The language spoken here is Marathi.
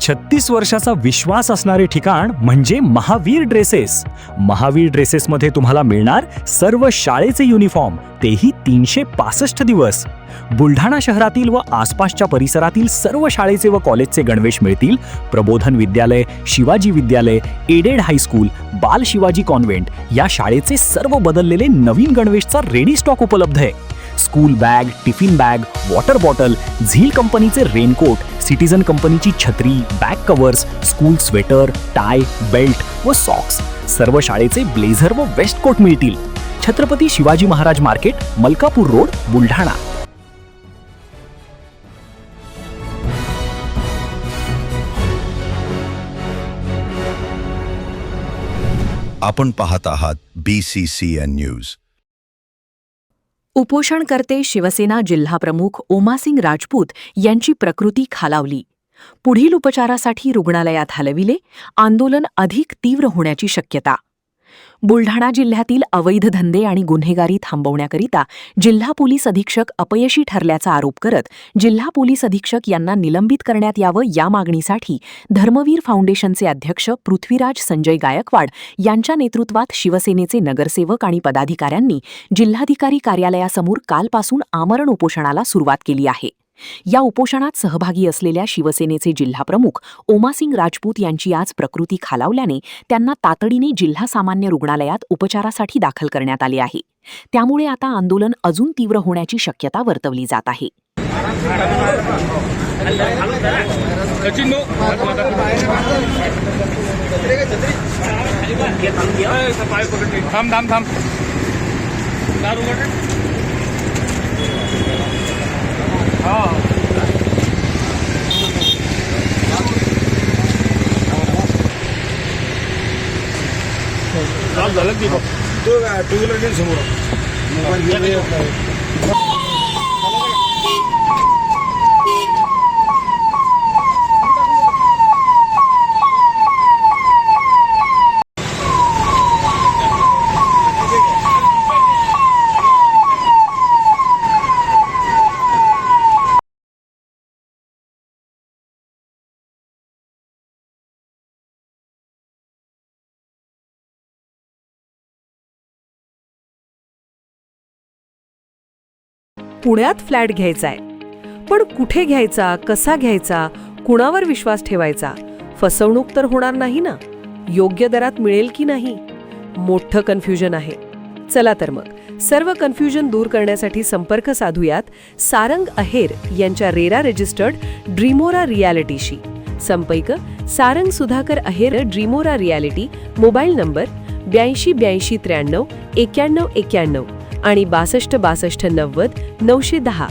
36 वर्षाचा विश्वास असणारे ठिकाण म्हणजे महावीर ड्रेसेस. महावीर ड्रेसेसमध्ये तुम्हाला मिळणार सर्व शाळेचे युनिफॉर्म, तेही 365 दिवस. बुलढाणा शहरातील व आसपासच्या परिसरातील सर्व शाळेचे व कॉलेजचे गणवेश मिळतील. प्रबोधन विद्यालय, शिवाजी विद्यालय, एडेड हायस्कूल, बाल शिवाजी कॉन्व्हेंट या शाळेचे सर्व बदललेले नवीन गणवेशचा रेडी स्टॉक उपलब्ध आहे. School bag, tiffin bag, water bottle, झील कंपनीचे रेनकोट, सिटीजन कंपनीची छत्री, back covers, school sweater, tie, belt व सॉक्स, सर्व शाळेचे ब्लेझर व वेस्ट कोट मिळतील. Chhatrapati Shivaji Maharaj market, Malkapur road, Buldhana. आपण पाहत आहात BCCN न्यूज. उपोषणकर्ते शिवसेना जिल्हाप्रमुख ओमासिंग राजपूत यांची प्रकृती खालावली. पुढील उपचारासाठी रुग्णालयात हलविले. आंदोलन अधिक तीव्र होण्याची शक्यता. बुलढाणा जिल्ह्यातील अवैध धंदे आणि गुन्हेगारी थांबवण्याकरिता जिल्हा पोलीस अधीक्षक अपयशी ठरल्याचा आरोप करत जिल्हा पोलीस अधीक्षक यांना निलंबित करण्यात यावं या मागणीसाठी धर्मवीर फाउंडेशनचे अध्यक्ष पृथ्वीराज संजय गायकवाड यांच्या नेतृत्वात शिवसेनेचे नगरसेवक आणि पदाधिकाऱ्यांनी जिल्हाधिकारी कार्यालयासमोर कालपासून आमरण उपोषणाला सुरुवात केली आहे. या उपोषणात सहभागी असलेल्या शिवसेनेचे जिल्हाप्रमुख ओमासिंग राजपूत यांची आज प्रकृती खालावल्याने त्यांना तातडीने जिल्हा सामान्य रुग्णालयात उपचारासाठी दाखल करण्यात आले आहे. त्यामुळे आता आंदोलन अजून तीव्र होण्याची शक्यता वर्तवली जात आहे. झालं की तो टू व्हीलर समोर पुण्यात फ्लॅट घ्यायचाय, पण कुठे घ्यायचा, कसा घ्यायचा, कुणावर विश्वास ठेवायचा? फसवणूक तर होणार नाही ना? योग्य दरात मिळेल की नाही? मोठं कन्फ्युजन आहे. चला तर मग सर्व कन्फ्युजन दूर करण्यासाठी संपर्क साधूयात सारंग अहेर यांच्या रेरा रजिस्टर्ड ड्रीमोरा रियालिटीशी. संपर्क सारंग सुधाकर अहेर, ड्रीमोरा रियालिटी. मोबाईल नंबर 82 83 93 91 आणि 62 62 90 910.